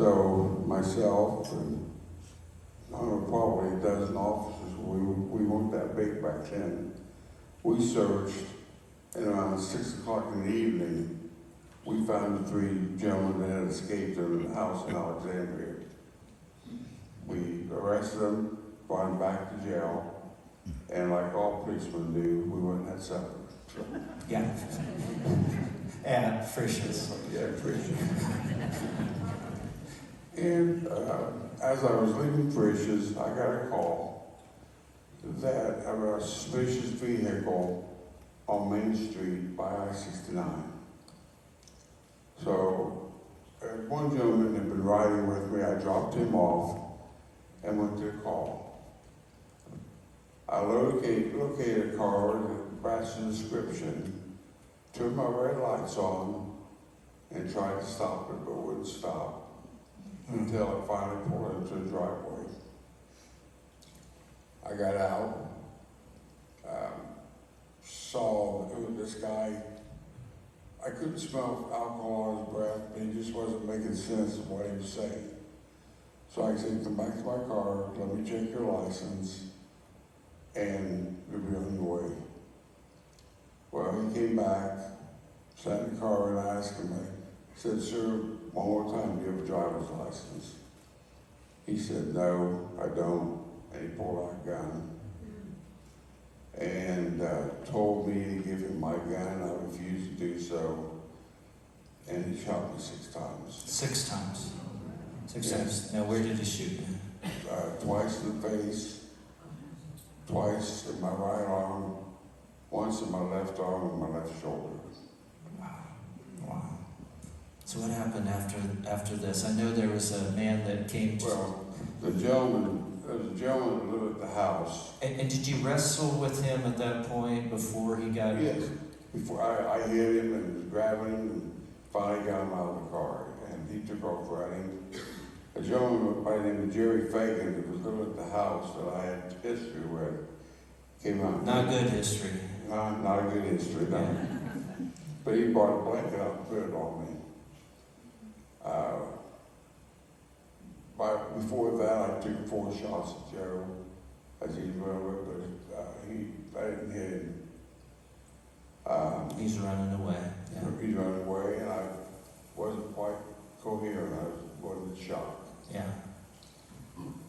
So myself and I don't know, probably a dozen officers, we weren't that big back then. We searched, and around 6 o'clock in the evening, we found the three gentlemen that had escaped in the house in Alexandria. We arrested them, brought them back to jail, and like all policemen do, we went and had supper. Yeah. At Frisch's. Yeah, Frisch's. And as I was leaving Frisch's, I got a call that of a suspicious vehicle on Main Street by I-69. So, one gentleman had been riding with me. I dropped him off and went to the call. I located a car that matched the description, turned my red lights on, and tried to stop it, but wouldn't stop until it finally pulled into the driveway. I got out, saw this guy. I couldn't smell alcohol on his breath, but he just wasn't making sense of what he was saying. So I said, come back to my car, let me check your license, and you'll be on your way. Well, he came back, sat in the car, and I asked him, I said, sir, one more time, do you have a driver's license? He said, no, I don't, and he pulled out a gun and told me to give him my gun. I refused to do so, and he shot me 6 times. 6 times? 6 Yes. times. Now, where did he shoot you? Twice in the face, twice in my right arm, once in my left arm and my left shoulder. Wow. Wow. So what happened after this? I know there was a man that came to... Well, there was a gentleman that lived at the house. And did you wrestle with him at that point before he got... Yes. Before I hit him and was grabbing him and finally got him out of the car, and he took off running. A gentleman by the name of Jerry Fagan that was living at the house that I had history with came out. Not good history. Not a good history, no. Yeah. But he brought a blanket out and put it on me. Before that, I took 4 shots at Joe as he rode, but I didn't hit him. He's running away. Yeah. He's running away, and I wasn't quite coherent. I was in shock. Yeah.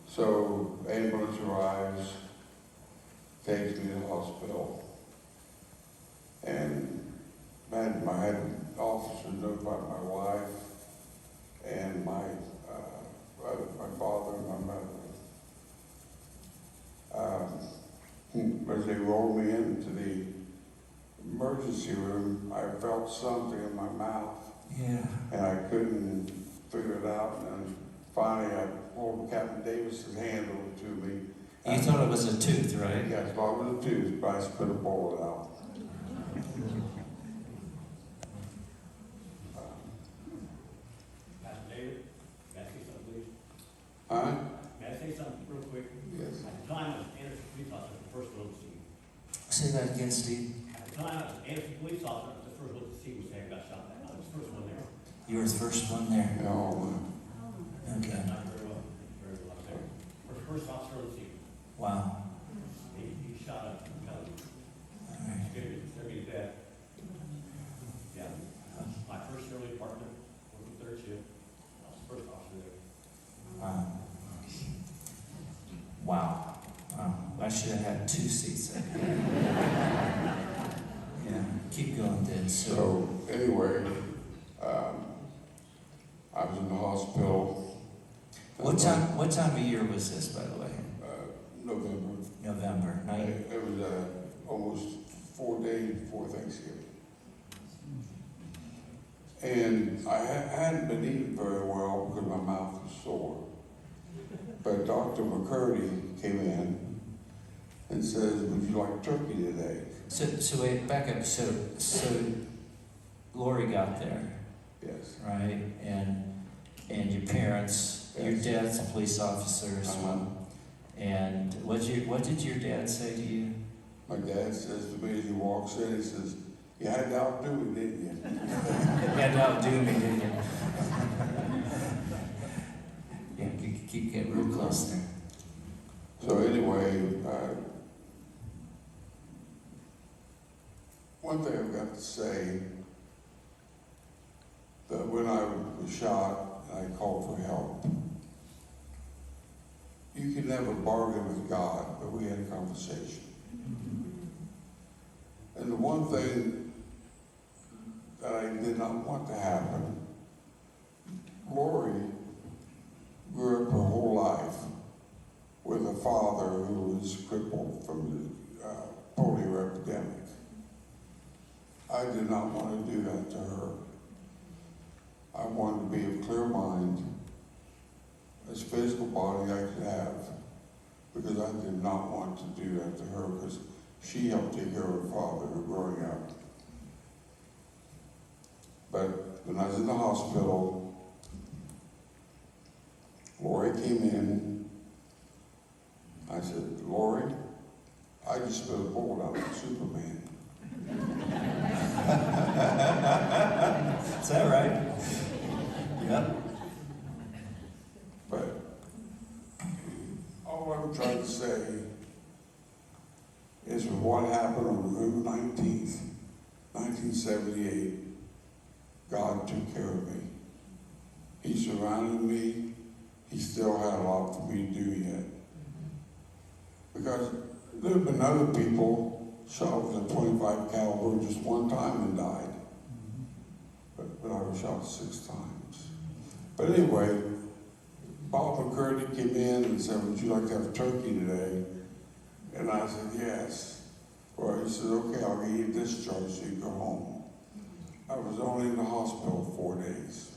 So ambulance arrives, takes me to the hospital, and man, I had an officer notify my wife and my father and my mother. As they rolled me into the emergency room, I felt something in my mouth. Yeah. And I couldn't figure it out. And then finally, I pulled Captain Davis's hand over to me. You thought it was a tooth, right? Yeah, I thought it was a tooth, but I spit a bullet out. Pastor David, may I say something, please? Huh? May I say something real quick? Yes. At the time, I was Anderson police officer, the first one to see. Say that again, Steve. At the time, I was Anderson police officer, the first one to see was Sam got shot. I was the first one there. You were the first one there. No. Okay. Not very well, very well. I was there. First officer on the scene. Wow. He shot up, All right. scared me to death. Yeah. My first early department, working 3rd shift. I was the first officer there. Wow. Wow. Wow. I should have had 2 seats there. Yeah. Keep going, then. So anyway, I was in the hospital. What time of year was this, by the way? November. November. It was almost 4 days before Thanksgiving. And I hadn't been eating very well because my mouth was sore. But Dr. McCurdy came in and says, would you like turkey today? So wait, back up. So Lori got there, Yes. right? And your parents, your Yes. dad's a police officer as well. And what did your dad say to you? My dad says to me as he walks in, he says, you had to outdo me, didn't you? You had to outdo me, didn't you? get real close there. So anyway, one thing I've got to say, that when I was shot and I called for help, you can never bargain with God, but we had a conversation. And the one thing that I did not want to happen, Lori grew up her whole life with a father who was crippled from the polio epidemic. I did not want to do that to her. I wanted to be of clear mind, as physical body I could have, because I did not want to do that to her, because she helped take care of her father growing up. But when I was in the hospital, Lori came in. I said, Lori, I just spit a bullet out like Superman. Is that right? Yep. But all I'm trying to say is what happened on November 19th, 1978, God took care of me. He surrounded me. He still had a lot for me to do yet. Because there have been other people shot with a .25 caliber just one time and died. But I was shot 6 times. But anyway, Bob McCurdy came in and said, would you like to have turkey today? And I said, yes. Well, he said, okay, I'll get you discharged so you go home. I was only in the hospital 4 days.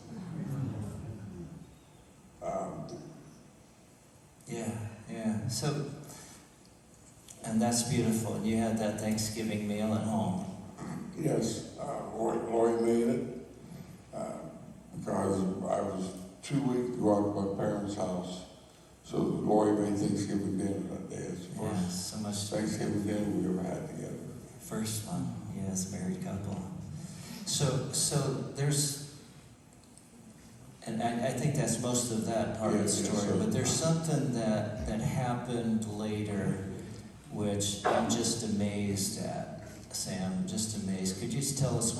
Yeah. So, and that's beautiful. And you had that Thanksgiving meal at home. Yes, Lori made it because I was too weak to go out to my parents' house. So Lori made Thanksgiving dinner that day. It's the Yeah, first so much. Thanksgiving dinner we ever had together. First one, yes, married couple. So there's, and I think that's most of that part of the story, but there's something that happened later, which I'm just amazed at, Sam, just amazed. Could you just tell us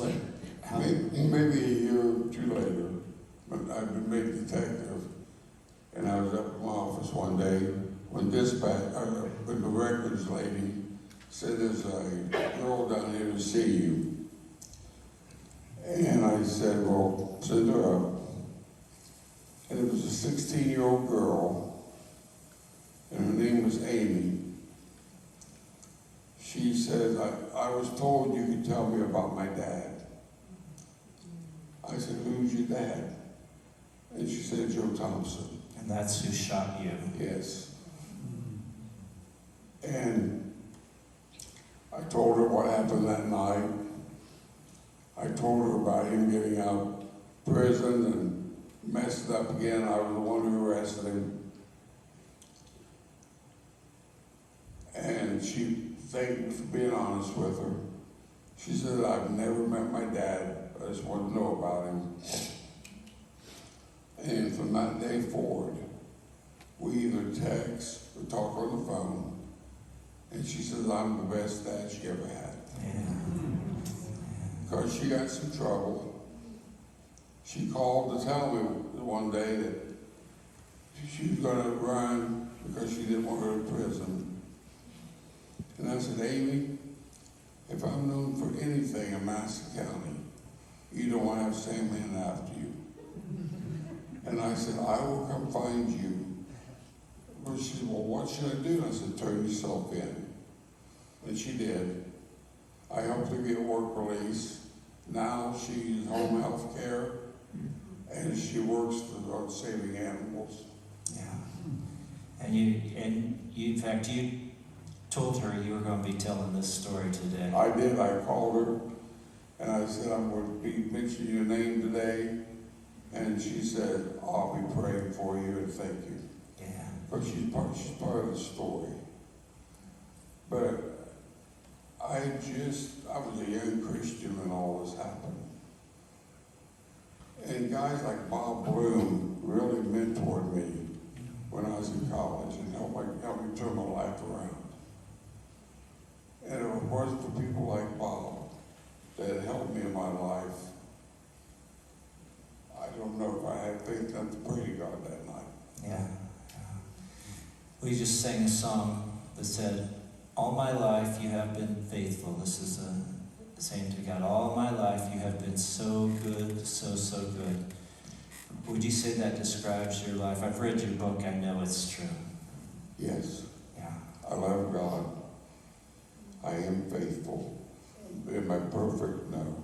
how? Maybe a year or two later, but I've been made detective, and I was up in my office one day when when the records lady said, there's a girl down here to see you. And I said, well, send her up. And it was a 16-year-old girl, and her name was Amy. She said, I was told you could tell me about my dad. I said, who's your dad? And she said, Joe Thompson. And that's who shot you. Yes. And I told her what happened that night. I told her about him getting out of prison and messed it up again. I was the one who arrested him. And she thanked me for being honest with her. She said, I've never met my dad. I just want to know about him. And from that day forward, we either text or talk on the phone. And she says, I'm the best dad she ever had. Yeah. Because she got some trouble. She called to tell me one day that she was going to run because she didn't want to go to prison. And I said, Amy, if I'm known for anything in Madison County, you don't want to have Sam Mann after you. And I said, I will come find you. Well, she said, well, what should I do? And I said, turn yourself in. And she did. I helped her get work release. Now she's home health care, and she works for saving animals. Yeah. And you, in fact, you told her you were going to be telling this story today. I did. I called her, and I said, I'm going to be mentioning your name today. And she said, I'll be praying for you and thank you. Yeah. But she's part of the story. But I was a young Christian when all this happened. And guys like Bob Bloom really mentored me when I was in college and helped me turn my life around. And if it wasn't for people like Bob that helped me in my life, I don't know if I had faith enough to pray to God that night. Yeah. We just sang a song that said, all my life you have been faithful. This is saying to God, all my life you have been so good, so good. Would you say that describes your life? I've read your book, I know it's true. Yes. Yeah. I love God. I am faithful. Am I perfect? No.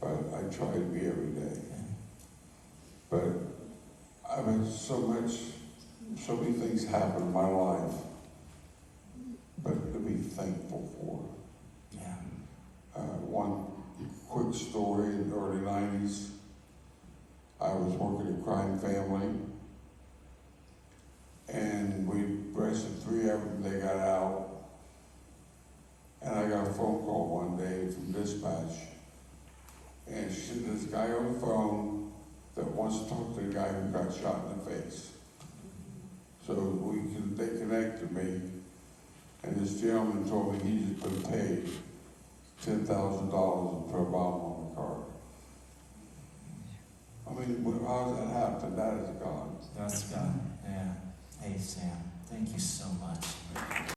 But I try to be every day. But I've had so many things happen in my life, but to be thankful for. Yeah. One quick story, in the early 90s, I was working at Crime Family, and we arrested 3 of them. They got out, and I got a phone call one day from dispatch, and she said, "There's a guy on the phone that wants to talk to the guy who got shot in the face." So they connected me, and this gentleman told me he just been paid $10,000 for a bomb on the car. I mean, how does that happen? That is God. That's God. Yeah. Hey, Sam, thank you so much.